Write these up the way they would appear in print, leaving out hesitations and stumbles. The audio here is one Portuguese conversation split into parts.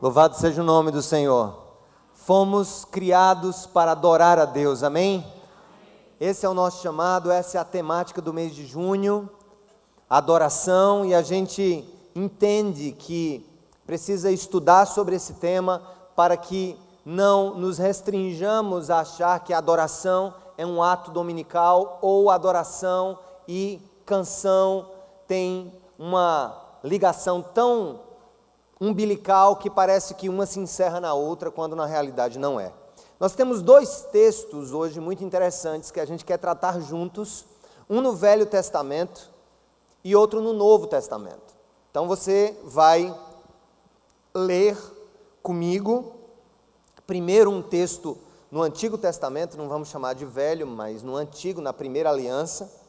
Louvado seja o nome do Senhor. Fomos criados para adorar a Deus, amém? Esse é o nosso chamado, essa é a temática do mês de junho, adoração, e a gente entende que precisa estudar sobre esse tema para que não nos restringamos a achar que a adoração é um ato dominical ou adoração e canção tem uma ligação tão umbilical que parece que uma se encerra na outra, quando na realidade não é. Nós temos dois textos hoje muito interessantes que a gente quer tratar juntos, um no Velho Testamento e outro no Novo Testamento. Então você vai ler comigo, primeiro um texto no Antigo Testamento, não vamos chamar de velho, mas no Antigo, na Primeira Aliança,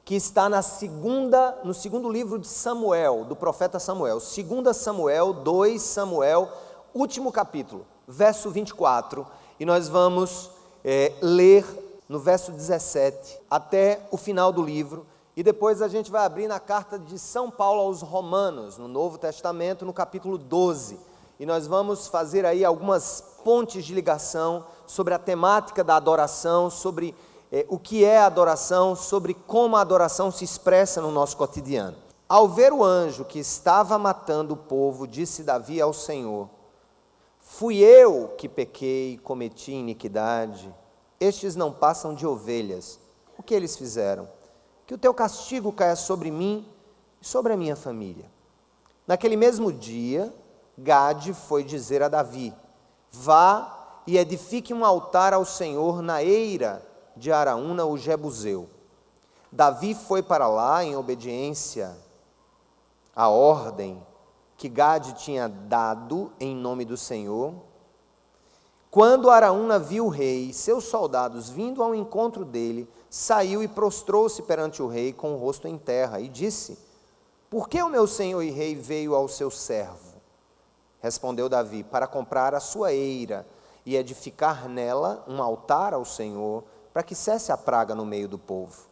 que está no segundo livro de Samuel, do profeta Samuel, 2 Samuel, 2 Samuel, último capítulo, verso 24, e nós vamos ler no verso 17 até o final do livro, e depois a gente vai abrir na carta de São Paulo aos Romanos, no Novo Testamento, no capítulo 12, e nós vamos fazer aí algumas pontes de ligação sobre a temática da adoração, sobre o que é adoração, sobre como a adoração se expressa no nosso cotidiano. Ao ver o anjo que estava matando o povo, disse Davi ao Senhor: fui eu que pequei e cometi iniquidade. Estes não passam de ovelhas. O que eles fizeram? Que o teu castigo caia sobre mim e sobre a minha família. Naquele mesmo dia, Gade foi dizer a Davi: vá e edifique um altar ao Senhor na eira de Araúna, o Jebuseu. Davi foi para lá em obediência à ordem que Gade tinha dado em nome do Senhor. Quando Araúna viu o rei e seus soldados vindo ao encontro dele, saiu e prostrou-se perante o rei com o rosto em terra e disse: por que o meu senhor e rei veio ao seu servo? Respondeu Davi: para comprar a sua eira e edificar nela um altar ao Senhor, para que cesse a praga no meio do povo.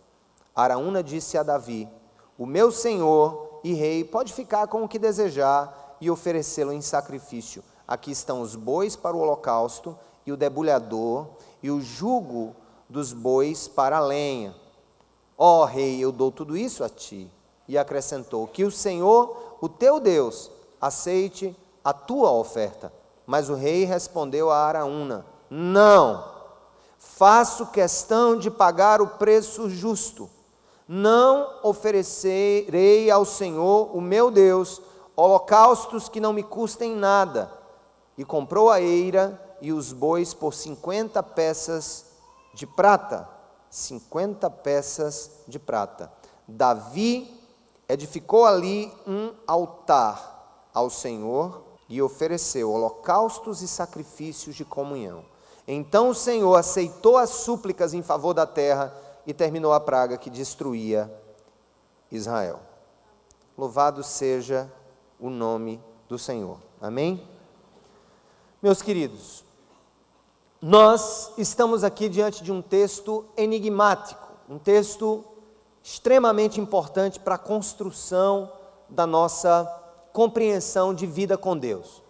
Araúna disse a Davi: o meu senhor e rei pode ficar com o que desejar e oferecê-lo em sacrifício. Aqui estão os bois para o holocausto, e o debulhador, e o jugo dos bois para a lenha. Ó rei, eu dou tudo isso a ti. E acrescentou: que o Senhor, o teu Deus, aceite a tua oferta. Mas o rei respondeu a Araúna: não, faço questão de pagar o preço justo. Não oferecerei ao Senhor, o meu Deus, holocaustos que não me custem nada. E comprou a eira e os bois por 50 peças de prata. 50 peças de prata. Davi edificou ali um altar ao Senhor e ofereceu holocaustos e sacrifícios de comunhão. Então o Senhor aceitou as súplicas em favor da terra e terminou a praga que destruía Israel. Louvado seja o nome do Senhor. Amém? Meus queridos, nós estamos aqui diante de um texto enigmático, um texto extremamente importante para a construção da nossa compreensão de vida com Deus.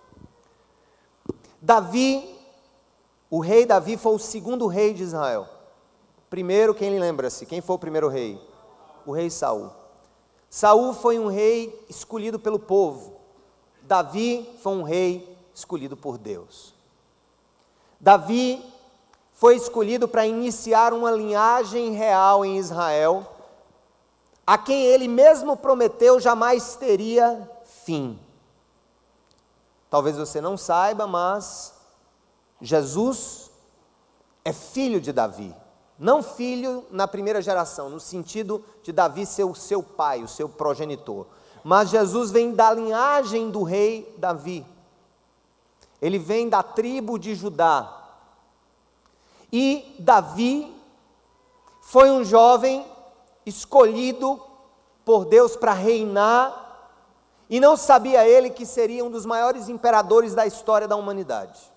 O rei Davi foi o segundo rei de Israel. Primeiro, quem lembra-se? Quem foi o primeiro rei? O rei Saul. Saul foi um rei escolhido pelo povo. Davi foi um rei escolhido por Deus. Davi foi escolhido para iniciar uma linhagem real em Israel, a quem ele mesmo prometeu jamais teria fim. Talvez você não saiba, mas Jesus é filho de Davi. Não filho na primeira geração, no sentido de Davi ser o seu pai, o seu progenitor. Mas Jesus vem da linhagem do rei Davi. Ele vem da tribo de Judá. E Davi foi um jovem escolhido por Deus para reinar, e não sabia ele que seria um dos maiores imperadores da história da humanidade.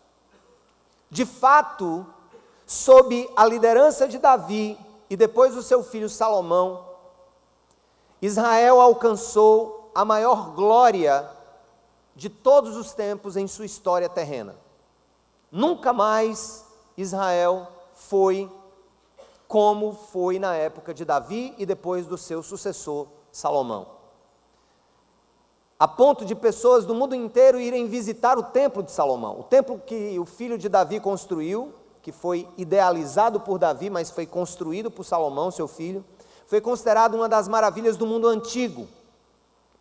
De fato, sob a liderança de Davi e depois do seu filho Salomão, Israel alcançou a maior glória de todos os tempos em sua história terrena. Nunca mais Israel foi como foi na época de Davi e depois do seu sucessor Salomão. A ponto de pessoas do mundo inteiro irem visitar o templo de Salomão, o templo que o filho de Davi construiu, que foi idealizado por Davi, mas foi construído por Salomão, seu filho, foi considerado uma das maravilhas do mundo antigo,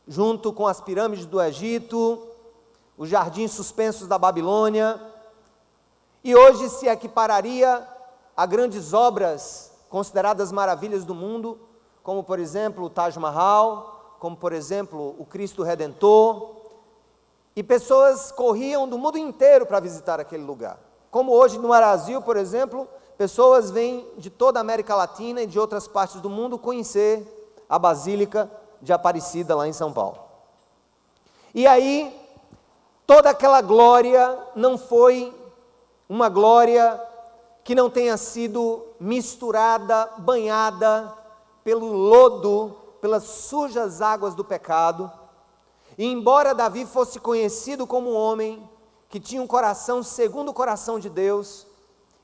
junto com as pirâmides do Egito, os jardins suspensos da Babilônia, e hoje se equipararia a grandes obras consideradas maravilhas do mundo, como por exemplo o Taj Mahal, como por exemplo o Cristo Redentor, e pessoas corriam do mundo inteiro para visitar aquele lugar. Como hoje no Brasil, por exemplo, pessoas vêm de toda a América Latina e de outras partes do mundo conhecer a Basílica de Aparecida lá em São Paulo. E aí, toda aquela glória não foi uma glória que não tenha sido misturada, banhada pelo lodo, pelas sujas águas do pecado. E embora Davi fosse conhecido como um homem que tinha um coração segundo o coração de Deus,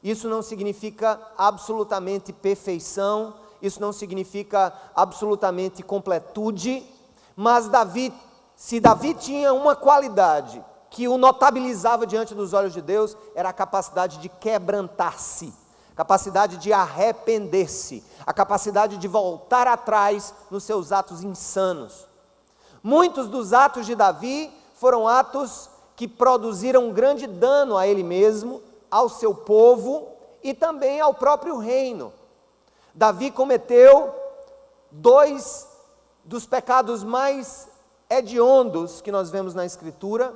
isso não significa absolutamente perfeição, isso não significa absolutamente completude, mas se Davi tinha uma qualidade que o notabilizava diante dos olhos de Deus, era a capacidade de quebrantar-se, a capacidade de arrepender-se, a capacidade de voltar atrás nos seus atos insanos. Muitos dos atos de Davi foram atos que produziram um grande dano a ele mesmo, ao seu povo e também ao próprio reino. Davi cometeu 2 dos pecados mais hediondos que nós vemos na Escritura,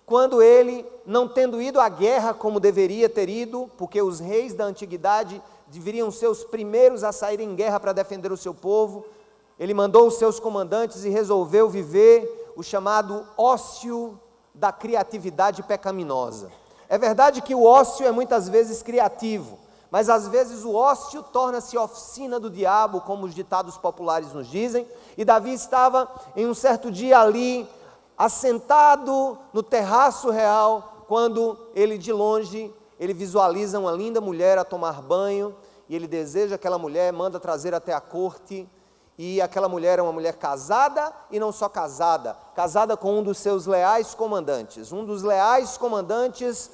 quando ele, não tendo ido à guerra como deveria ter ido, porque os reis da antiguidade deveriam ser os primeiros a sair em guerra para defender o seu povo, ele mandou os seus comandantes e resolveu viver o chamado ócio da criatividade pecaminosa. É verdade que o ócio é muitas vezes criativo, mas às vezes o ócio torna-se oficina do diabo, como os ditados populares nos dizem, e Davi estava em um certo dia ali, assentado no terraço real, quando ele de longe, ele visualiza uma linda mulher a tomar banho, e ele deseja aquela mulher, manda trazer até a corte, e aquela mulher é uma mulher casada, e não só casada, casada com um dos seus leais comandantes, um dos leais comandantes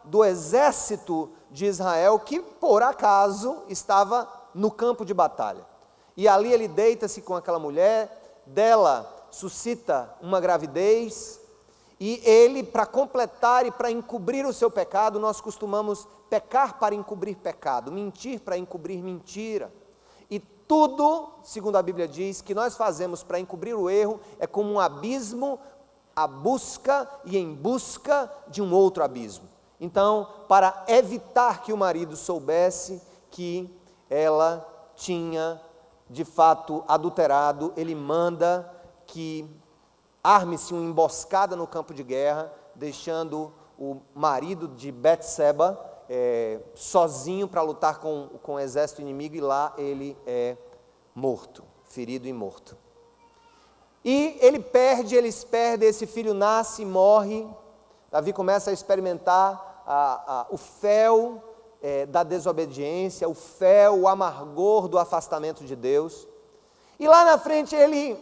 do exército de Israel, que por acaso estava no campo de batalha, e ali ele deita-se com aquela mulher, dela suscita uma gravidez, e ele, para completar e para encobrir o seu pecado, nós costumamos pecar para encobrir pecado, mentir para encobrir mentira, e tudo, segundo a Bíblia diz, que nós fazemos para encobrir o erro, é como um abismo, a busca e em busca de um outro abismo. Então, para evitar que o marido soubesse que ela tinha, de fato, adulterado, ele manda que arme-se uma emboscada no campo de guerra, deixando o marido de Betseba sozinho para lutar com o exército inimigo, e lá ele é morto, ferido e morto. E eles perdem, esse filho nasce e morre. Davi começa a experimentar o fel da desobediência, o fel, o amargor do afastamento de Deus. E lá na frente ele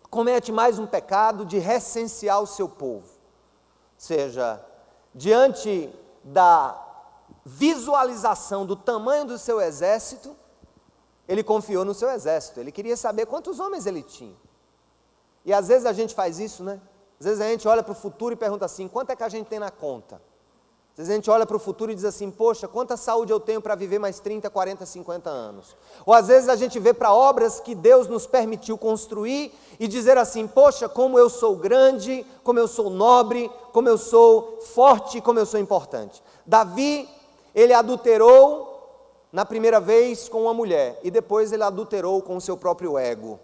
comete mais um pecado de recensear o seu povo. Ou seja, diante da visualização do tamanho do seu exército, ele confiou no seu exército, ele queria saber quantos homens ele tinha. E às vezes a gente faz isso, né? Às vezes a gente olha para o futuro e pergunta assim, quanto é que a gente tem na conta? Às vezes a gente olha para o futuro e diz assim, poxa, quanta saúde eu tenho para viver mais 30, 40, 50 anos? Ou às vezes a gente vê para obras que Deus nos permitiu construir e dizer assim, poxa, como eu sou grande, como eu sou nobre, como eu sou forte, como eu sou importante. Davi, ele adulterou na primeira vez com uma mulher, e depois ele adulterou com o seu próprio ego.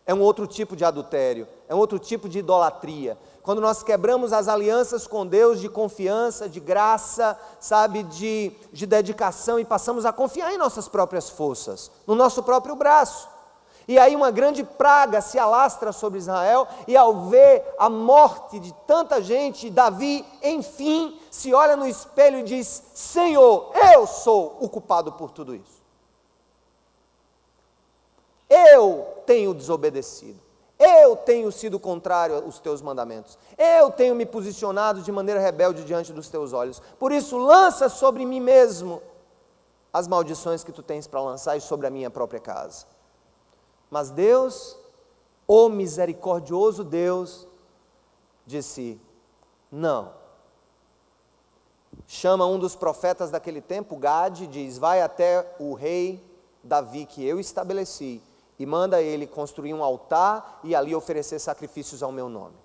É um outro tipo de adultério, é um outro tipo de idolatria. Quando nós quebramos as alianças com Deus de confiança, de graça, sabe, de dedicação, e passamos a confiar em nossas próprias forças, no nosso próprio braço. E aí uma grande praga se alastra sobre Israel, e ao ver a morte de tanta gente, Davi, enfim, se olha no espelho e diz: Senhor, eu sou o culpado por tudo isso. Eu tenho desobedecido, eu tenho sido contrário aos teus mandamentos, eu tenho me posicionado de maneira rebelde diante dos teus olhos, por isso lança sobre mim mesmo as maldições que tu tens para lançar e sobre a minha própria casa. Mas Deus, o misericordioso Deus, disse: não. Chama um dos profetas daquele tempo, Gade, diz: vai até o rei Davi que eu estabeleci e manda ele construir um altar e ali oferecer sacrifícios ao meu nome.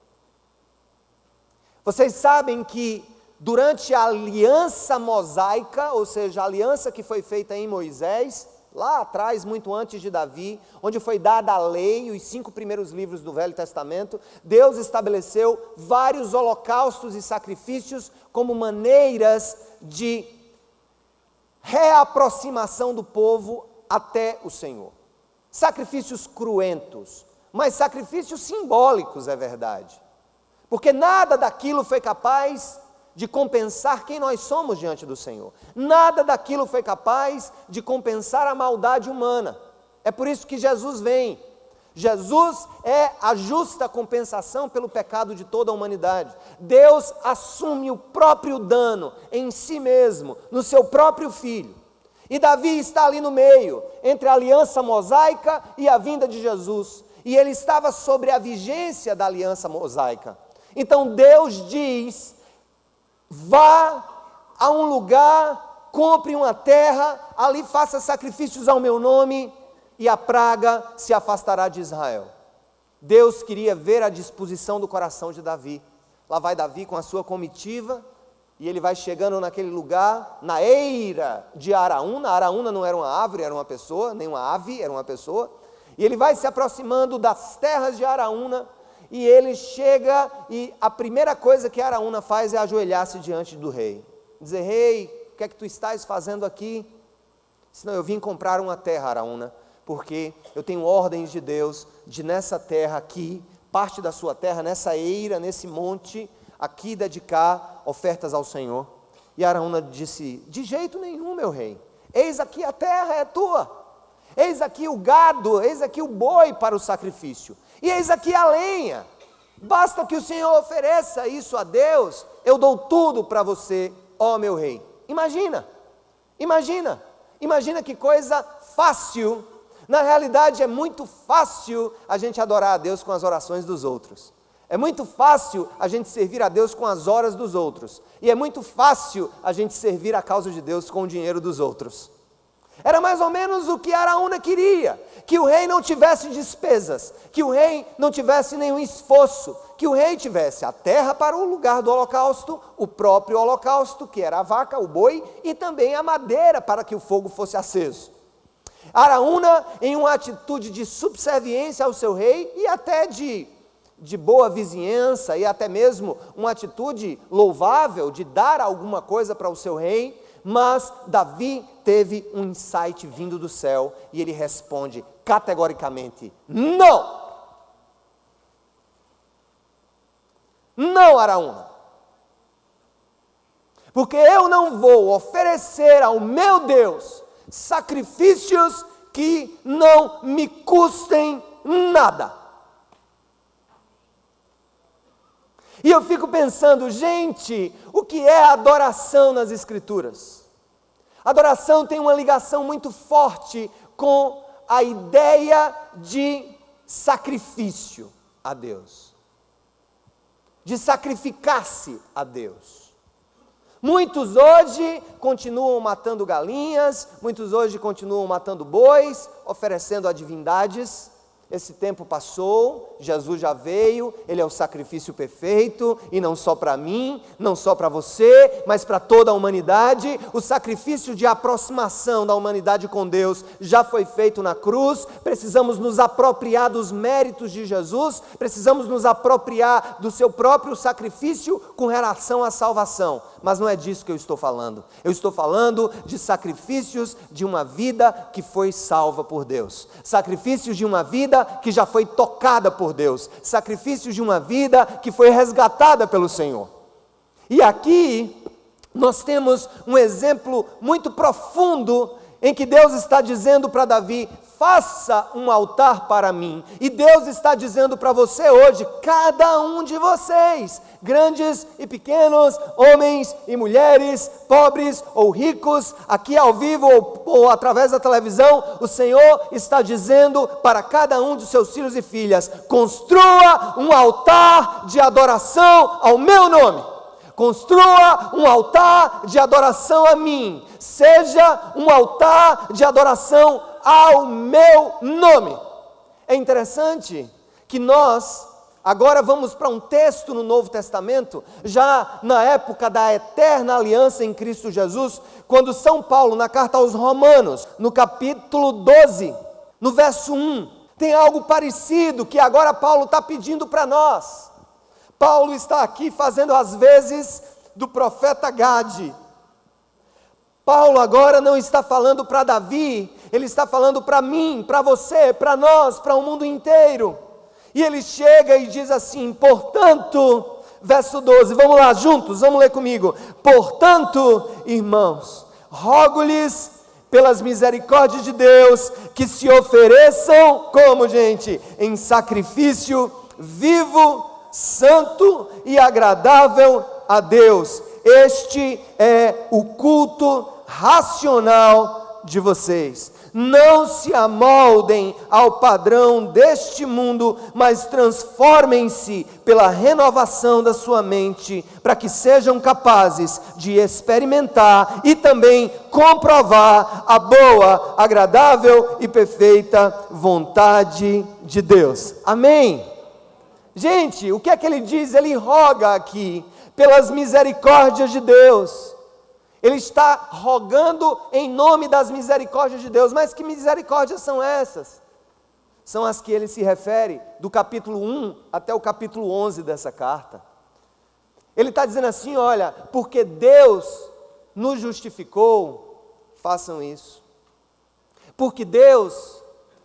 Vocês sabem que durante a aliança mosaica, ou seja, a aliança que foi feita em Moisés, lá atrás, muito antes de Davi, onde foi dada a lei, os 5 primeiros livros do Velho Testamento, Deus estabeleceu vários holocaustos e sacrifícios como maneiras de reaproximação do povo até o Senhor. Sacrifícios cruentos, mas sacrifícios simbólicos, é verdade, porque nada daquilo foi capaz de compensar quem nós somos diante do Senhor. Nada daquilo foi capaz de compensar a maldade humana. É por isso que Jesus vem. Jesus é a justa compensação pelo pecado de toda a humanidade. Deus assume o próprio dano em si mesmo, no seu próprio Filho. E Davi está ali no meio, entre a aliança mosaica e a vinda de Jesus. E ele estava sobre a vigência da aliança mosaica. Então Deus diz: vá a um lugar, compre uma terra, ali faça sacrifícios ao meu nome, e a praga se afastará de Israel. Deus queria ver a disposição do coração de Davi. Lá vai Davi com a sua comitiva, e ele vai chegando naquele lugar, na eira de Araúna. Araúna não era uma árvore, era uma pessoa, nem uma ave, era uma pessoa. E ele vai se aproximando das terras de Araúna, e ele chega, e a primeira coisa que Araúna faz é ajoelhar-se diante do rei. Dizer: rei, o que é que tu estás fazendo aqui? Senão eu vim comprar uma terra, Araúna, porque eu tenho ordens de Deus, de nessa terra aqui, parte da sua terra, nessa eira, nesse monte, aqui dedicar ofertas ao Senhor. E Araúna disse: de jeito nenhum, meu rei, eis aqui a terra é tua, eis aqui o gado, eis aqui o boi para o sacrifício, e eis aqui a lenha, basta que o Senhor ofereça isso a Deus, eu dou tudo para você, ó meu rei. Imagina que coisa fácil. Na realidade é muito fácil a gente adorar a Deus com as orações dos outros, é muito fácil a gente servir a Deus com as horas dos outros, e é muito fácil a gente servir a causa de Deus com o dinheiro dos outros. Era mais ou menos o que Araúna queria, que o rei não tivesse despesas, que o rei não tivesse nenhum esforço, que o rei tivesse a terra para o lugar do holocausto, o próprio holocausto, que era a vaca, o boi, e também a madeira para que o fogo fosse aceso. Araúna, em uma atitude de subserviência ao seu rei, e até de boa vizinhança, e até mesmo uma atitude louvável de dar alguma coisa para o seu rei, mas Davi teve um insight vindo do céu, e ele responde categoricamente: não! Não, Araúna, porque eu não vou oferecer ao meu Deus sacrifícios que não me custem nada. E eu fico pensando, gente, o que é adoração nas Escrituras? Adoração tem uma ligação muito forte com a ideia de sacrifício a Deus, de sacrificar-se a Deus. Muitos hoje continuam matando galinhas, muitos hoje continuam matando bois, oferecendo a divindades. esse tempo passou, Jesus já veio, Ele é o sacrifício perfeito, e não só para mim, não só para você, mas para toda a humanidade. O sacrifício de aproximação da humanidade com Deus já foi feito na cruz. Precisamos nos apropriar dos méritos de Jesus, precisamos nos apropriar do seu próprio sacrifício com relação à salvação. Mas não é disso que eu estou falando. Eu estou falando de sacrifícios de uma vida que foi salva por Deus, sacrifícios de uma vida que já foi tocada por Deus, sacrifícios de uma vida que foi resgatada pelo Senhor. E aqui nós temos um exemplo muito profundo em que Deus está dizendo para Davi: faça um altar para mim. E Deus está dizendo para você hoje, cada um de vocês, grandes e pequenos, homens e mulheres, pobres ou ricos, aqui ao vivo ou através da televisão, o Senhor está dizendo para cada um de seus filhos e filhas: construa um altar de adoração ao meu nome. Construa um altar de adoração a mim. Seja um altar de adoração ao meu nome. É interessante que nós agora vamos para um texto no Novo Testamento, já na época da eterna aliança em Cristo Jesus, quando São Paulo, na carta aos Romanos, no capítulo 12, no verso 1, tem algo parecido que agora Paulo está pedindo para nós. Paulo está aqui fazendo as vezes do profeta Gade. Paulo agora não está falando para Davi, ele está falando para mim, para você, para nós, para o mundo inteiro. E ele chega e diz assim, portanto, verso 12, vamos lá juntos, vamos ler comigo. Portanto, irmãos, rogo-lhes pelas misericórdias de Deus, que se ofereçam, como gente? Em sacrifício vivo, santo e agradável a Deus. Este é o culto racional de vocês. Não se amoldem ao padrão deste mundo, mas transformem-se pela renovação da sua mente, para que sejam capazes de experimentar e também comprovar a boa, agradável e perfeita vontade de Deus. Amém? Gente, o que é que ele diz? Ele roga aqui pelas misericórdias de Deus. Ele está rogando em nome das misericórdias de Deus. Mas que misericórdias são essas? São as que ele se refere do capítulo 1 até o capítulo 11 dessa carta. Ele está dizendo assim, olha, porque Deus nos justificou, façam isso. Porque Deus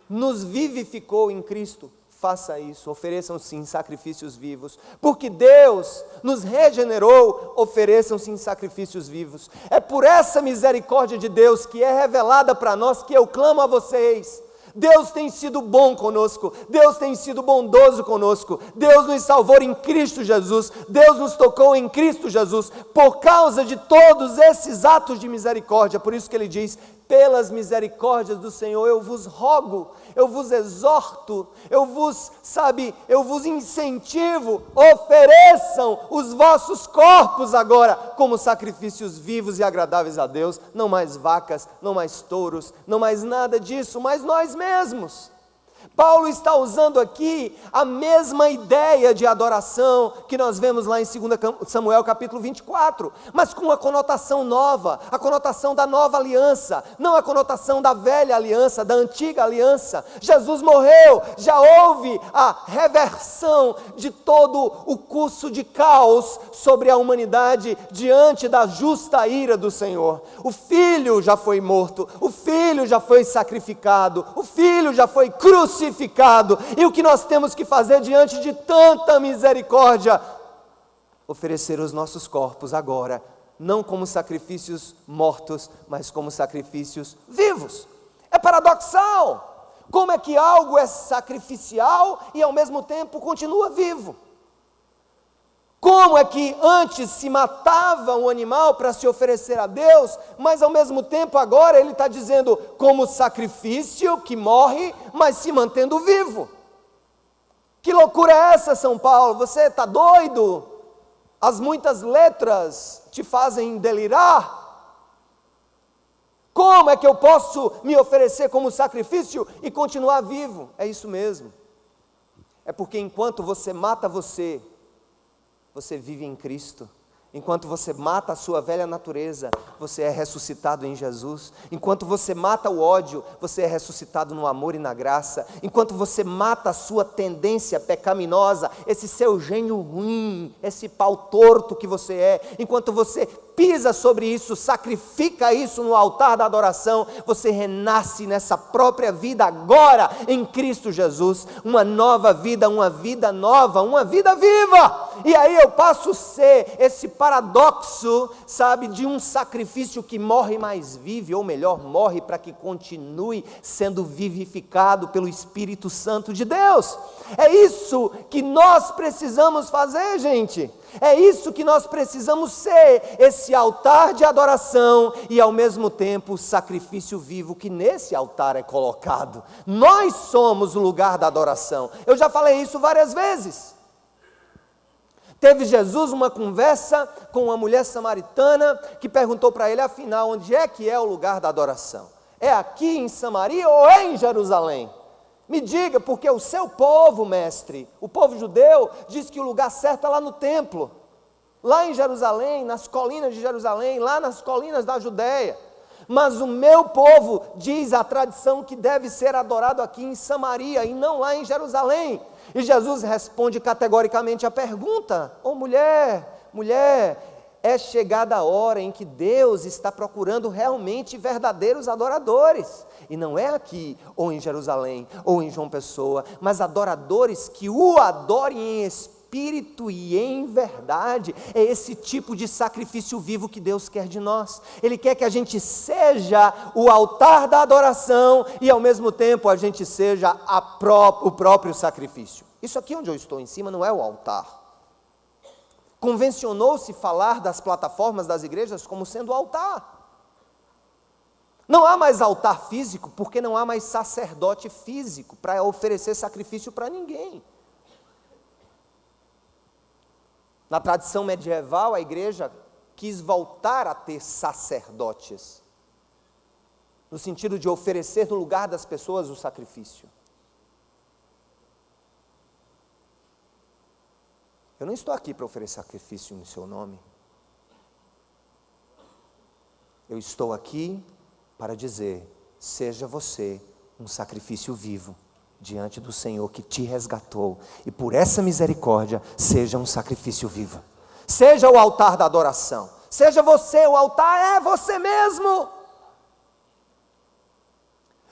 nos vivificou em Cristo, faça isso, ofereçam sim sacrifícios vivos. Porque Deus nos regenerou, ofereçam sim sacrifícios vivos. É por essa misericórdia de Deus que é revelada para nós que eu clamo a vocês. Deus tem sido bom conosco, Deus tem sido bondoso conosco, Deus nos salvou em Cristo Jesus, Deus nos tocou em Cristo Jesus, por causa de todos esses atos de misericórdia. Por isso que ele diz, pelas misericórdias do Senhor eu vos rogo, eu vos exorto, eu vos incentivo, ofereçam os vossos corpos agora como sacrifícios vivos e agradáveis a Deus, não mais vacas, não mais touros, não mais nada disso, mas nós mesmos. Paulo está usando aqui a mesma ideia de adoração que nós vemos lá em 2 Samuel capítulo 24, mas com uma conotação nova, a conotação da nova aliança, não a conotação da velha aliança, da antiga aliança. Jesus morreu, já houve a reversão de todo o curso de caos sobre a humanidade diante da justa ira do Senhor. O Filho já foi morto, o Filho já foi sacrificado, o Filho já foi crucificado. E o que nós temos que fazer diante de tanta misericórdia? Oferecer os nossos corpos agora, não como sacrifícios mortos, mas como sacrifícios vivos. É paradoxal. Como é que algo é sacrificial e ao mesmo tempo continua vivo? Como é que antes se matava um animal para se oferecer a Deus, mas ao mesmo tempo agora ele está dizendo como sacrifício que morre, mas se mantendo vivo? Que loucura é essa, São Paulo? Você está doido? As muitas letras te fazem delirar? Como é que eu posso me oferecer como sacrifício e continuar vivo? É isso mesmo. É porque enquanto você mata você, você vive em Cristo. Enquanto você mata a sua velha natureza, você é ressuscitado em Jesus. Enquanto você mata o ódio, você é ressuscitado no amor e na graça. Enquanto você mata a sua tendência pecaminosa, esse seu gênio ruim, esse pau torto que você é, enquanto você pisa sobre isso, sacrifica isso no altar da adoração, você renasce nessa própria vida agora em Cristo Jesus, uma nova vida, uma vida nova, uma vida viva. E aí eu passo a ser esse paradoxo, sabe, de um sacrifício que morre, mas vive, ou melhor, morre para que continue sendo vivificado pelo Espírito Santo de Deus. É isso que nós precisamos fazer, gente. É isso que nós precisamos ser, esse altar de adoração e ao mesmo tempo o sacrifício vivo que nesse altar é colocado. Nós somos o lugar da adoração. Eu já falei isso várias vezes. Teve Jesus uma conversa com uma mulher samaritana que perguntou para ele, afinal, onde é que é o lugar da adoração? É aqui em Samaria ou é em Jerusalém? Me diga, porque o seu povo, mestre, o povo judeu, diz que o lugar certo é lá no templo, lá em Jerusalém, nas colinas de Jerusalém, lá nas colinas da Judéia. Mas o meu povo, diz a tradição, que deve ser adorado aqui em Samaria e não lá em Jerusalém. E Jesus responde categoricamente a pergunta: ô mulher, é chegada a hora em que Deus está procurando realmente verdadeiros adoradores. E não é aqui, ou em Jerusalém, ou em João Pessoa, mas adoradores que o adorem em espírito e em verdade. É esse tipo de sacrifício vivo que Deus quer de nós. Ele quer que a gente seja o altar da adoração e ao mesmo tempo a gente seja o próprio sacrifício. Isso aqui onde eu estou em cima não é o altar. Convencionou-se falar das plataformas das igrejas como sendo altar. Não há mais altar físico, porque não há mais sacerdote físico para oferecer sacrifício para ninguém. Na tradição medieval, a igreja quis voltar a ter sacerdotes, no sentido de oferecer no lugar das pessoas o sacrifício. Eu não estou aqui para oferecer sacrifício em seu nome. Eu estou aqui para dizer, seja você um sacrifício vivo diante do Senhor que te resgatou, e por essa misericórdia, seja um sacrifício vivo. Seja o altar da adoração. Seja você, o altar é você mesmo.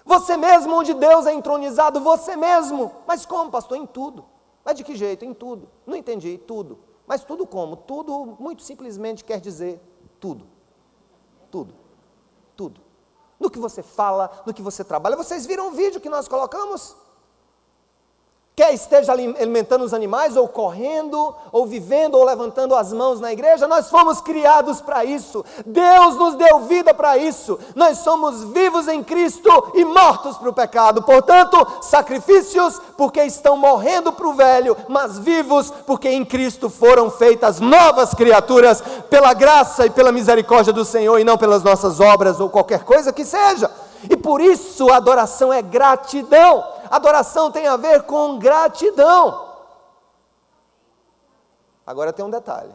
Você mesmo, onde Deus é entronizado, você mesmo. Mas como, pastor? Em tudo. Mas de que jeito? Em tudo. Não entendi, tudo. Mas tudo como? Tudo muito simplesmente quer dizer tudo. Tudo. Tudo. No que você fala, no que você trabalha. Vocês viram o vídeo que nós colocamos? Quer esteja alimentando os animais, ou correndo, ou vivendo, ou levantando as mãos na igreja, nós fomos criados para isso. Deus nos deu vida para isso. Nós somos vivos em Cristo e mortos para o pecado. Portanto, sacrifícios porque estão morrendo para o velho, mas vivos porque em Cristo foram feitas novas criaturas, pela graça e pela misericórdia do Senhor, e não pelas nossas obras ou qualquer coisa que seja. E por isso a adoração é gratidão. Adoração tem a ver com gratidão. Agora tem um detalhe.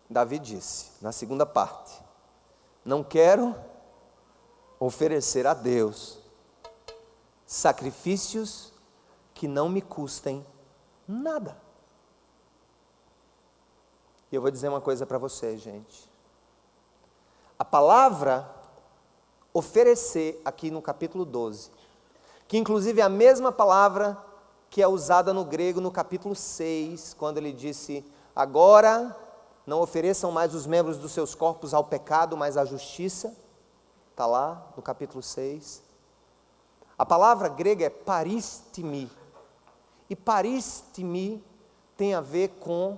Davi disse, na segunda parte, não quero oferecer a Deus sacrifícios que não me custem nada. E eu vou dizer uma coisa para vocês, gente. A palavra oferecer, aqui no capítulo 12, que inclusive é a mesma palavra que é usada no grego no capítulo 6, quando ele disse, agora não ofereçam mais os membros dos seus corpos ao pecado, mas à justiça, está lá no capítulo 6, a palavra grega é paristimi, e paristimi tem a ver com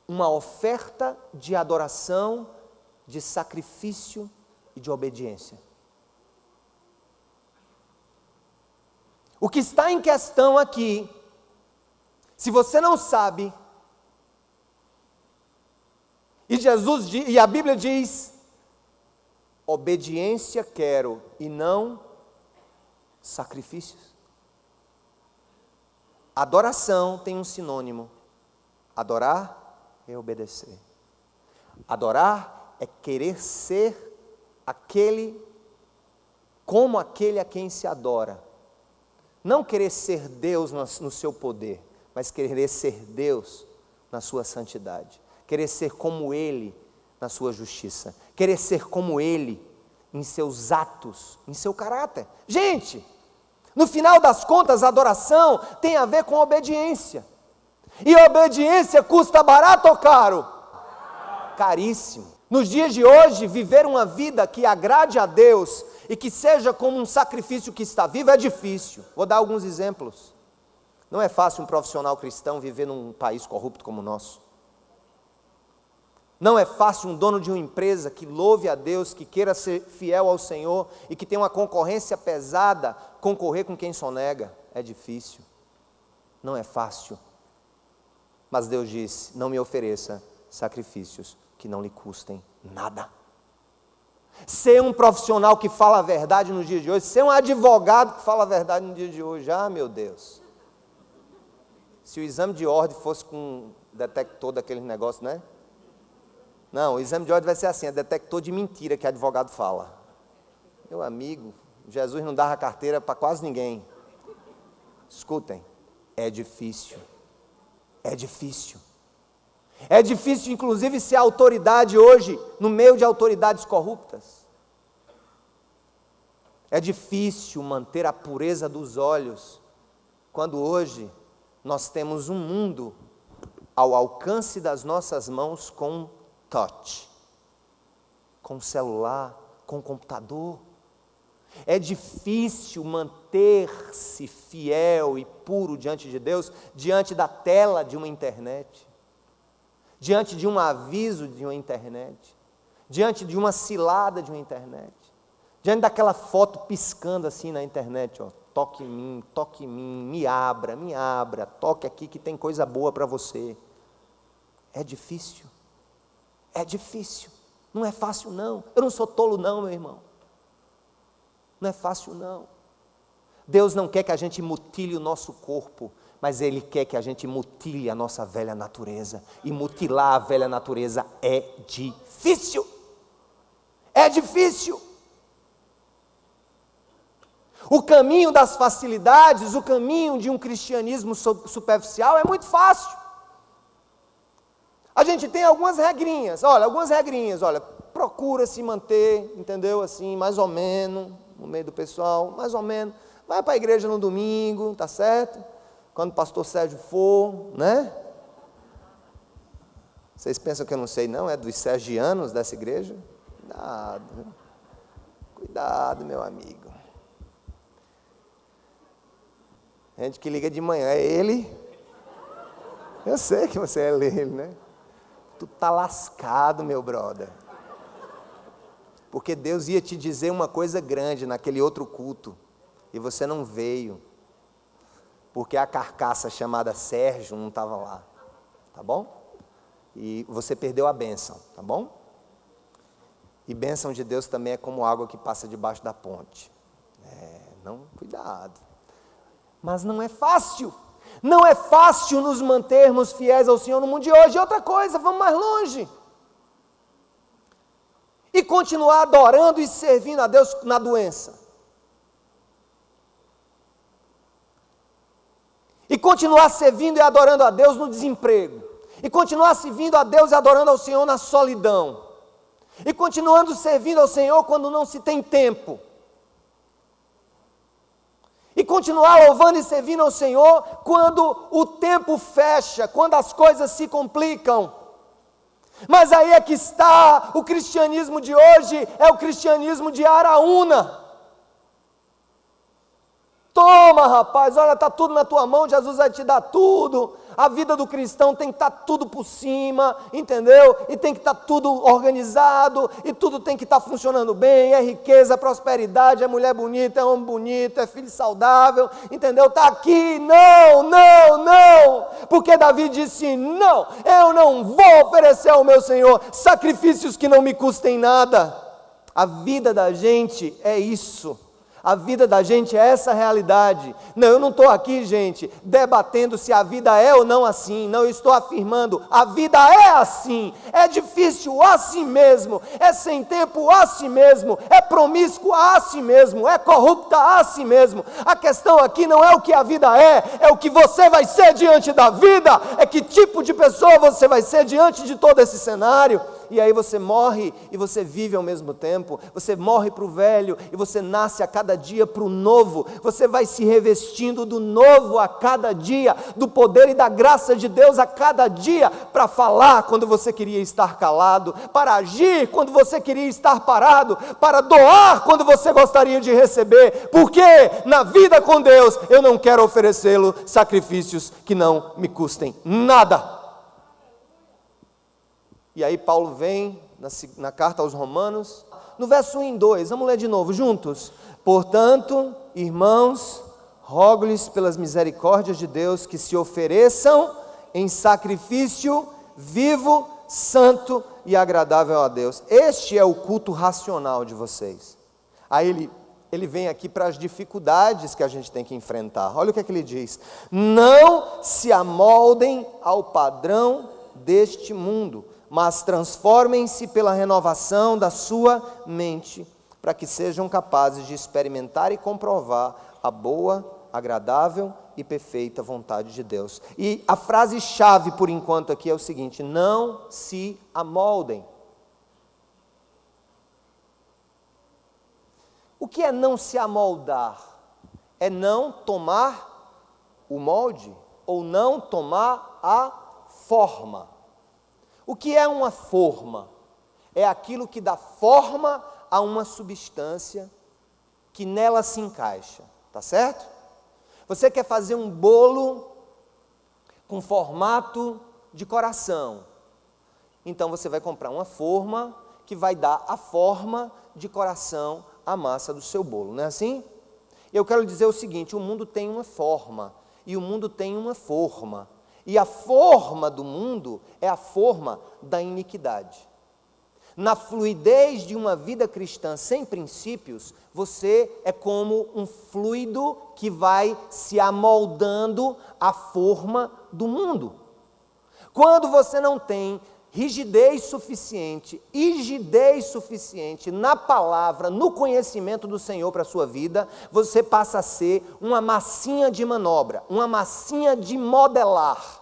uma oferta de adoração, de sacrifício e de obediência. O que está em questão aqui, se você não sabe, e a Bíblia diz, obediência quero e não sacrifícios. Adoração tem um sinônimo: adorar é obedecer. Adorar é querer ser como aquele a quem se adora. Não querer ser Deus no seu poder, mas querer ser Deus na sua santidade. Querer ser como Ele na sua justiça. Querer ser como Ele em seus atos, em seu caráter. Gente, no final das contas, a adoração tem a ver com obediência. E obediência custa barato ou caro? Caríssimo. Nos dias de hoje, viver uma vida que agrade a Deus e que seja como um sacrifício que está vivo é difícil. Vou dar alguns exemplos. Não é fácil um profissional cristão viver num país corrupto como o nosso. Não é fácil um dono de uma empresa que louve a Deus, que queira ser fiel ao Senhor e que tem uma concorrência pesada, concorrer com quem sonega. É difícil. Não é fácil. Mas Deus disse: não me ofereça sacrifícios que não lhe custem nada. Ser um profissional que fala a verdade nos dias de hoje, ser um advogado que fala a verdade nos dias de hoje, meu Deus. Se o exame de ordem fosse com um detector daquele negócio, né? Não, o exame de ordem vai ser assim, é detector de mentira que advogado fala. Meu amigo, Jesus não dava carteira para quase ninguém. Escutem, é difícil. É difícil. É difícil, inclusive, ser autoridade hoje, no meio de autoridades corruptas. É difícil manter a pureza dos olhos, quando hoje nós temos um mundo ao alcance das nossas mãos com touch, com celular, com computador. É difícil manter-se fiel e puro diante de Deus, diante da tela de uma internet, diante de um aviso de uma internet, diante de uma cilada de uma internet, diante daquela foto piscando assim na internet, toque em mim, me abra, toque aqui que tem coisa boa para você. É difícil, não é fácil não, eu não sou tolo não, meu irmão, não é fácil não. Deus não quer que a gente mutile o nosso corpo, mas Ele quer que a gente mutile a nossa velha natureza, e mutilar a velha natureza é difícil, O caminho das facilidades, o caminho de um cristianismo superficial é muito fácil. A gente tem algumas regrinhas, olha, procura se manter, entendeu, assim, mais ou menos, no meio do pessoal, mais ou menos, vai para a igreja no domingo, tá certo? Quando o pastor Sérgio for, né? Vocês pensam que eu não sei não, é dos sergianos dessa igreja? Cuidado, meu amigo. Gente que liga de manhã, é ele? Eu sei que você é ele, né? Tu tá lascado, meu brother. Porque Deus ia te dizer uma coisa grande naquele outro culto, e você não veio, porque a carcaça chamada Sérgio não estava lá, tá bom? E você perdeu a bênção, tá bom? E bênção de Deus também é como água que passa debaixo da ponte. Cuidado. Mas não é fácil nos mantermos fiéis ao Senhor no mundo de hoje. E outra coisa, vamos mais longe. E continuar adorando e servindo a Deus na doença. E continuar servindo e adorando a Deus no desemprego. E continuar servindo a Deus e adorando ao Senhor na solidão. E continuando servindo ao Senhor quando não se tem tempo. E continuar louvando e servindo ao Senhor quando o tempo fecha, quando as coisas se complicam. Mas aí é que está, o cristianismo de hoje é o cristianismo de Araúna. Toma, rapaz, olha, está tudo na tua mão, Jesus vai te dar tudo. A vida do cristão tem que estar tudo por cima, entendeu? E tem que estar tudo organizado, e tudo tem que estar funcionando bem, é riqueza, é prosperidade, é mulher bonita, é homem bonito, é filho saudável, entendeu? Está aqui, não, porque Davi disse, não, eu não vou oferecer ao meu Senhor sacrifícios que não me custem nada. A vida da gente é isso. A vida da gente é essa realidade. Não, eu não estou aqui, gente, debatendo se a vida é ou não assim. Não, eu estou afirmando, a vida é assim. É difícil assim mesmo. É sem tempo assim mesmo. É promíscua assim mesmo. É corrupta assim mesmo. A questão aqui não é o que a vida é o que você vai ser diante da vida. É que tipo de pessoa você vai ser diante de todo esse cenário. E aí você morre e você vive ao mesmo tempo. Você morre para o velho e você nasce a cada dia para o novo. Você vai se revestindo do novo a cada dia, do poder e da graça de Deus a cada dia, para falar quando você queria estar calado, para agir quando você queria estar parado, para doar quando você gostaria de receber, porque na vida com Deus eu não quero oferecê-lo sacrifícios que não me custem nada. E aí Paulo vem na carta aos Romanos, no verso 1 e 2, vamos ler de novo juntos. Portanto, irmãos, rogo-lhes pelas misericórdias de Deus que se ofereçam em sacrifício vivo, santo e agradável a Deus. Este é o culto racional de vocês. Aí ele vem aqui para as dificuldades que a gente tem que enfrentar. Olha o que é que ele diz: não se amoldem ao padrão deste mundo, mas transformem-se pela renovação da sua mente, para que sejam capazes de experimentar e comprovar a boa, agradável e perfeita vontade de Deus. E a frase-chave por enquanto aqui é o seguinte: não se amoldem. O que é não se amoldar? É não tomar o molde, ou não tomar a forma. O que é uma forma? É aquilo que dá forma a uma substância que nela se encaixa, tá certo? Você quer fazer um bolo com formato de coração, então você vai comprar uma forma que vai dar a forma de coração à massa do seu bolo, não é assim? Eu quero dizer o seguinte: o mundo tem uma forma, e o mundo tem uma forma. E a forma do mundo é a forma da iniquidade. Na fluidez de uma vida cristã sem princípios, você é como um fluido que vai se amoldando à forma do mundo. Quando você não tem rigidez suficiente na palavra, no conhecimento do Senhor para a sua vida, você passa a ser uma massinha de manobra, uma massinha de modelar.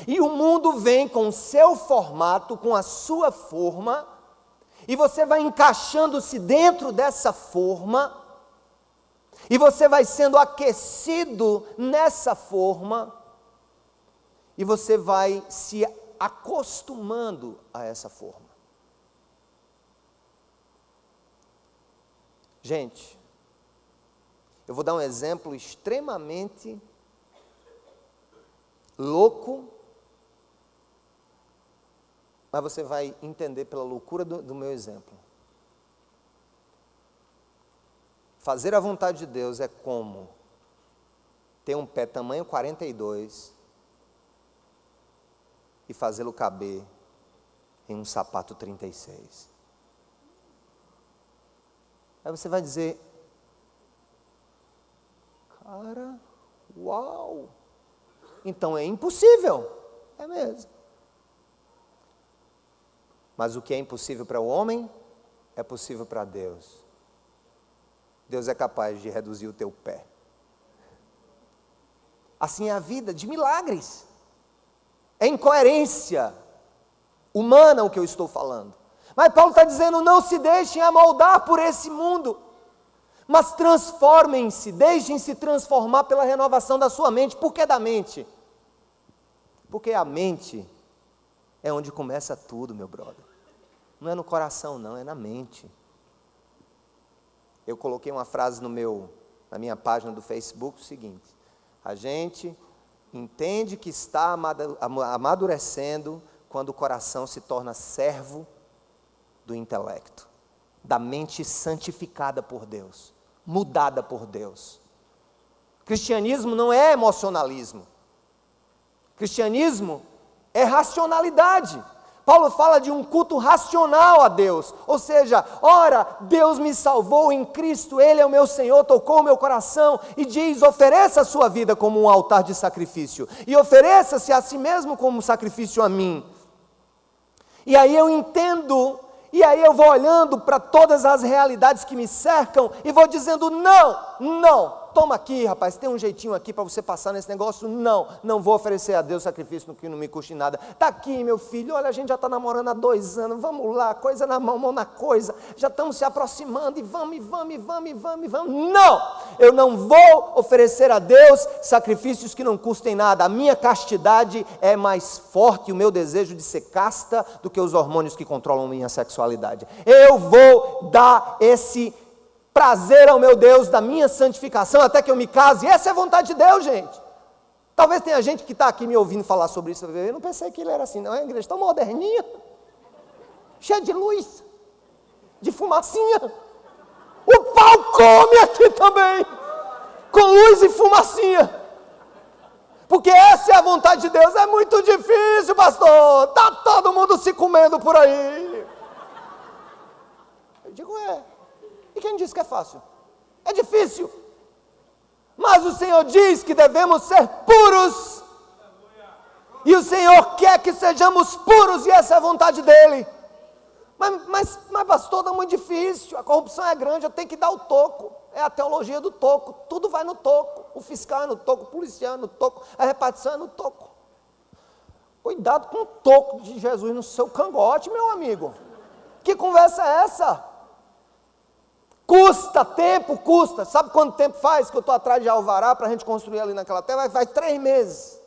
E o mundo vem com o seu formato, com a sua forma, e você vai encaixando-se dentro dessa forma, e você vai sendo aquecido nessa forma, e você vai se acostumando a essa forma. Gente, eu vou dar um exemplo extremamente louco, mas você vai entender pela loucura do meu exemplo. Fazer a vontade de Deus é como ter um pé tamanho 42 e fazê-lo caber em um sapato 36. Aí você vai dizer: cara, uau! Então é impossível. É mesmo. Mas o que é impossível para o homem, é possível para Deus. Deus é capaz de reduzir o teu pé. Assim é a vida de milagres. É incoerência humana o que eu estou falando. Mas Paulo está dizendo: não se deixem amoldar por esse mundo, mas transformem-se, deixem-se transformar pela renovação da sua mente. Por que da mente? Porque a mente é onde começa tudo, meu brother. Não é no coração não, é na mente. Eu coloquei uma frase na minha página do Facebook, o seguinte: a gente entende que está amadurecendo quando o coração se torna servo do intelecto, da mente santificada por Deus, mudada por Deus. Cristianismo não é emocionalismo. Cristianismo é racionalidade. Paulo fala de um culto racional a Deus, ou seja, ora, Deus me salvou em Cristo, Ele é o meu Senhor, tocou o meu coração, e diz, ofereça a sua vida como um altar de sacrifício, e ofereça-se a si mesmo como sacrifício a mim. E aí eu entendo, e aí eu vou olhando para todas as realidades que me cercam, e vou dizendo, não, toma aqui, rapaz, tem um jeitinho aqui para você passar nesse negócio, não vou oferecer a Deus sacrifício que não me custe nada, está aqui meu filho, olha, a gente já está namorando há 2 anos, vamos lá, coisa na mão na coisa, já estamos se aproximando, e vamos, não, eu não vou oferecer a Deus sacrifícios que não custem nada, a minha castidade é mais forte, o meu desejo de ser casta, do que os hormônios que controlam minha sexualidade, eu vou dar esse prazer ao meu Deus da minha santificação até que eu me case. Essa é a vontade de Deus, gente. Talvez tenha gente que está aqui me ouvindo falar sobre isso. Eu não pensei que ele era assim, não. É uma igreja tão moderninha, cheia de luz, de fumacinha. O pau come aqui também, com luz e fumacinha. Porque essa é a vontade de Deus. É muito difícil, pastor. Está todo mundo se comendo por aí. Eu digo, E quem disse que é fácil? É difícil. Mas o Senhor diz que devemos ser puros. E o Senhor quer que sejamos puros, e essa é a vontade dEle. Mas pastor, está muito difícil, a corrupção é grande, eu tenho que dar o toco. É a teologia do toco, tudo vai no toco. O fiscal é no toco, o policial é no toco, a repartição é no toco. Cuidado com o toco de Jesus no seu cangote, meu amigo. Que conversa é essa? Custa tempo, custa. Sabe quanto tempo faz que eu estou atrás de alvará para a gente construir ali naquela terra? Vai 3 meses.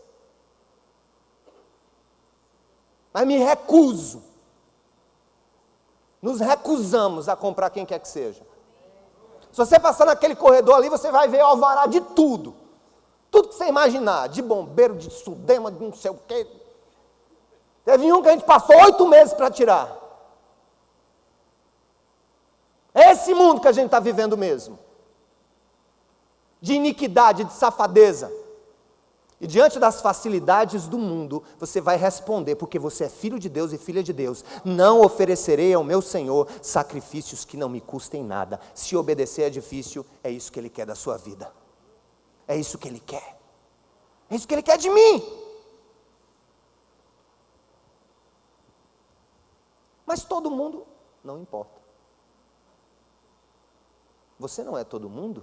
Mas me recuso. Nos recusamos a comprar quem quer que seja. Se você passar naquele corredor ali, você vai ver alvará de tudo. Tudo que você imaginar. De bombeiro, de sudema, de não sei o quê. Teve um que a gente passou 8 meses para tirar. É esse mundo que a gente está vivendo mesmo, de iniquidade, de safadeza, e diante das facilidades do mundo, você vai responder, porque você é filho de Deus e filha de Deus, não oferecerei ao meu Senhor sacrifícios que não me custem nada. Se obedecer é difícil, é isso que Ele quer da sua vida, é isso que Ele quer, é isso que Ele quer de mim. Mas todo mundo, não importa. Você não é todo mundo?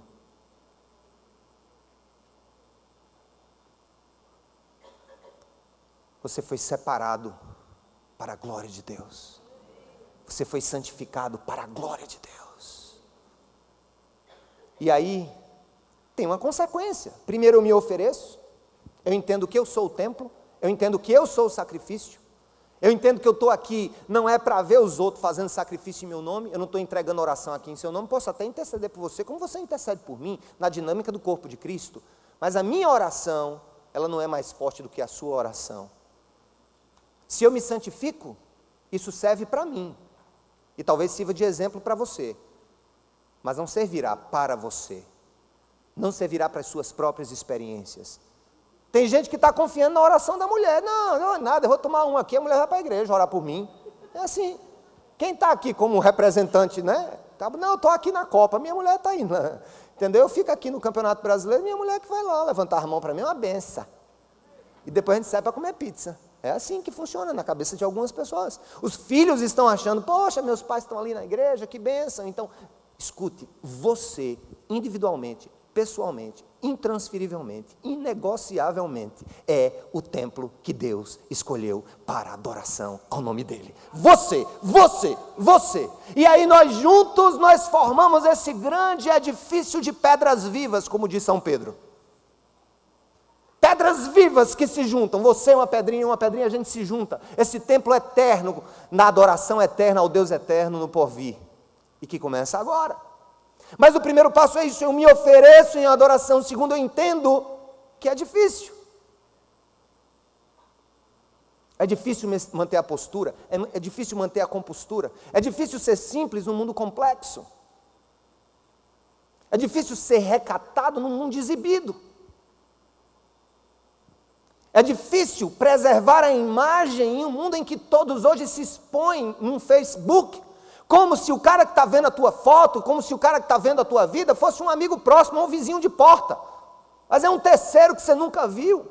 Você foi separado para a glória de Deus. Você foi santificado para a glória de Deus. E aí, tem uma consequência. Primeiro eu me ofereço, eu entendo que eu sou o templo, eu entendo que eu sou o sacrifício. Eu entendo que eu estou aqui, não é para ver os outros fazendo sacrifício em meu nome, eu não estou entregando oração aqui em seu nome, posso até interceder por você, como você intercede por mim, na dinâmica do corpo de Cristo, mas a minha oração, ela não é mais forte do que a sua oração. Se eu me santifico, isso serve para mim, e talvez sirva de exemplo para você, mas não servirá para você, não servirá para as suas próprias experiências. Tem gente que está confiando na oração da mulher. Não é nada, eu vou tomar um aqui, a mulher vai para a igreja orar por mim. É assim. Quem está aqui como representante, né? Não, eu estou aqui na Copa, minha mulher está indo. Entendeu? Eu fico aqui no Campeonato Brasileiro, minha mulher que vai lá levantar a mão para mim, é uma benção. E depois a gente sai para comer pizza. É assim que funciona na cabeça de algumas pessoas. Os filhos estão achando, poxa, meus pais estão ali na igreja, que benção. Então, escute, você, individualmente, pessoalmente, intransferivelmente, inegociavelmente, é o templo que Deus escolheu para a adoração ao nome dEle. Você. E aí nós juntos, nós formamos esse grande edifício de pedras vivas, como diz São Pedro. Pedras vivas que se juntam, você é uma pedrinha, a gente se junta. Esse templo eterno, na adoração eterna ao Deus eterno no porvir. E que começa agora. Mas o primeiro passo é isso, eu me ofereço em adoração. O segundo, eu entendo que é difícil. É difícil manter a postura, é difícil manter a compostura, é difícil ser simples num mundo complexo. É difícil ser recatado num mundo exibido. É difícil preservar a imagem em um mundo em que todos hoje se expõem no Facebook, como se o cara que está vendo a tua foto, como se o cara que está vendo a tua vida fosse um amigo próximo ou um vizinho de porta, mas é um terceiro que você nunca viu.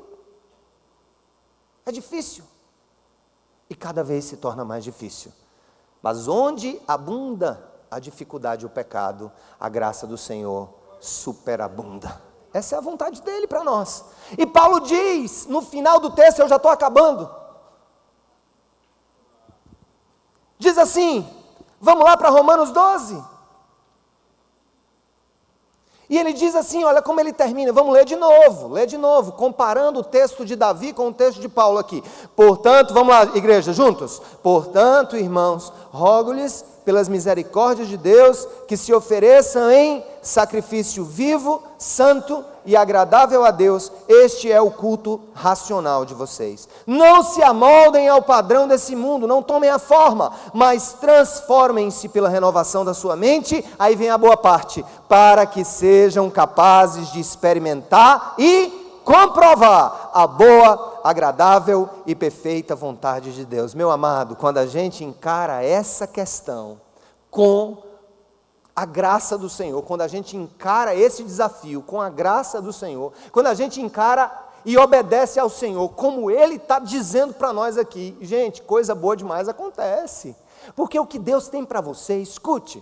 É difícil, e cada vez se torna mais difícil, mas onde abunda a dificuldade e o pecado, a graça do Senhor superabunda. Essa é a vontade dele para nós. E Paulo diz, no final do texto, eu já estou acabando. Diz assim, vamos lá para Romanos 12. E ele diz assim, olha como ele termina, vamos ler de novo, comparando o texto de Davi com o texto de Paulo aqui. Portanto, vamos lá, igreja, juntos. Portanto, irmãos, rogo-lhes pelas misericórdias de Deus, que se ofereçam em sacrifício vivo, santo e agradável a Deus. Este é o culto racional de vocês. Não se amoldem ao padrão desse mundo, não tomem a forma, mas transformem-se pela renovação da sua mente. Aí vem a boa parte, para que sejam capazes de experimentar e comprovar a boa, agradável e perfeita vontade de Deus. Meu amado, quando a gente encara essa questão com a graça do Senhor, quando a gente encara esse desafio com a graça do Senhor, quando a gente encara e obedece ao Senhor, como Ele está dizendo para nós aqui, gente, coisa boa demais acontece, porque o que Deus tem para você, escute,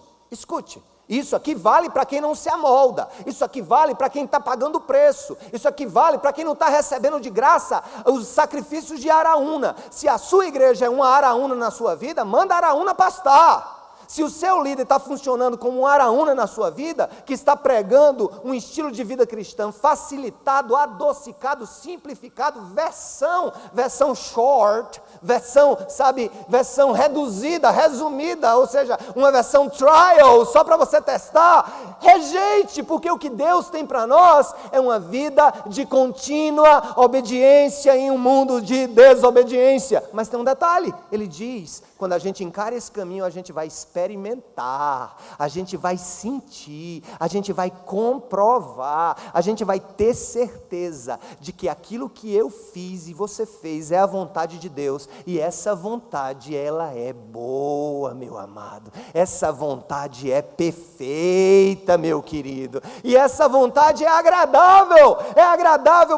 isso aqui vale para quem não se amolda, isso aqui vale para quem está pagando o preço, isso aqui vale para quem não está recebendo de graça os sacrifícios de Araúna. Se a sua igreja é uma Araúna na sua vida, manda a Araúna pastar. Se o seu líder está funcionando como um Araúna na sua vida, que está pregando um estilo de vida cristã facilitado, adocicado, simplificado, versão short, versão reduzida, resumida, ou seja, uma versão trial, só para você testar, rejeite, porque o que Deus tem para nós é uma vida de contínua obediência em um mundo de desobediência. Mas tem um detalhe, ele diz, quando a gente encara esse caminho, a gente vai experimentar, a gente vai sentir, a gente vai comprovar, a gente vai ter certeza de que aquilo que eu fiz e você fez é a vontade de Deus, e essa vontade, ela é boa, meu amado, essa vontade é perfeita, meu querido, e essa vontade é agradável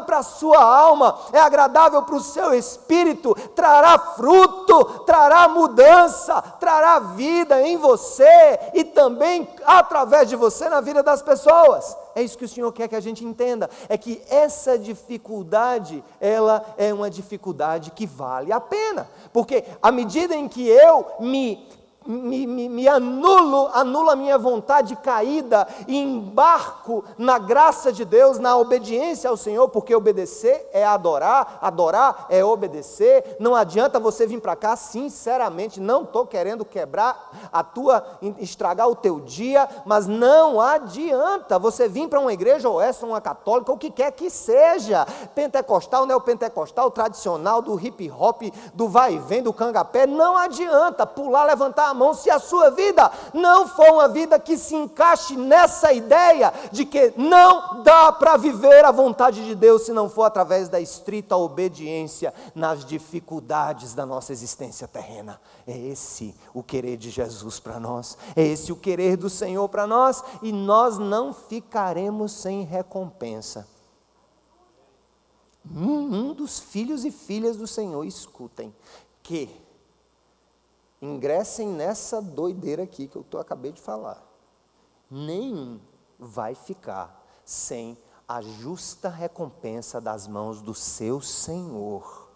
para a sua alma, é agradável para o seu espírito, trará fruto, trará mudança, trará vida em você e também através de você na vida das pessoas. É isso que o Senhor quer que a gente entenda, é que essa dificuldade, ela é uma dificuldade que vale a pena, porque à medida em que eu anulo a minha vontade caída e embarco na graça de Deus, na obediência ao Senhor, porque obedecer é adorar, adorar é obedecer. Não adianta você vir para cá, sinceramente, não estou querendo estragar o teu dia, mas não adianta você vir para uma igreja, ou essa, uma católica, o que quer que seja, pentecostal, neopentecostal, tradicional, do hip hop, do vai e vem, do cangapé, não adianta pular, levantar a mão, se a sua vida não for uma vida que se encaixe nessa ideia de que não dá para viver a vontade de Deus se não for através da estrita obediência nas dificuldades da nossa existência terrena. É esse o querer de Jesus para nós, é esse o querer do Senhor para nós, e nós não ficaremos sem recompensa. Um dos filhos e filhas do Senhor, escutem, que ingressem nessa doideira aqui que eu acabei de falar. Nenhum vai ficar sem a justa recompensa das mãos do seu Senhor.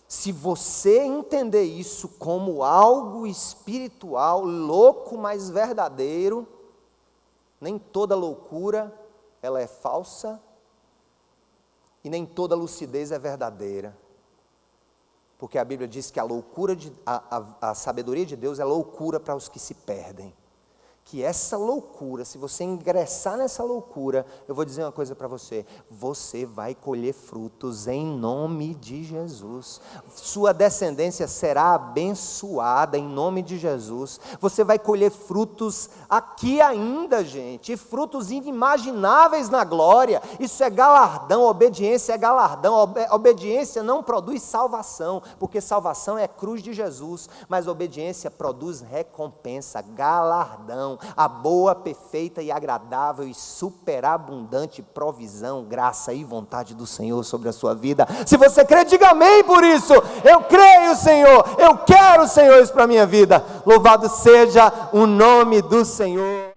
Se você entender isso como algo espiritual, louco, mas verdadeiro, nem toda loucura ela é falsa e nem toda lucidez é verdadeira. Porque a Bíblia diz que a sabedoria de Deus é loucura para os que se perdem. que essa loucura, se você ingressar nessa loucura, eu vou dizer uma coisa para você: você vai colher frutos em nome de Jesus. Sua descendência será abençoada em nome de Jesus. Você vai colher frutos aqui ainda, gente, frutos inimagináveis na glória. Isso é galardão, obediência é galardão. Obediência não produz salvação, porque salvação é cruz de Jesus, mas obediência produz recompensa, galardão. A boa, perfeita e agradável e superabundante provisão, graça e vontade do Senhor sobre a sua vida. Se você crê, diga amém por isso. Eu creio, Senhor, eu quero, Senhor, isso para a minha vida. Louvado seja o nome do Senhor.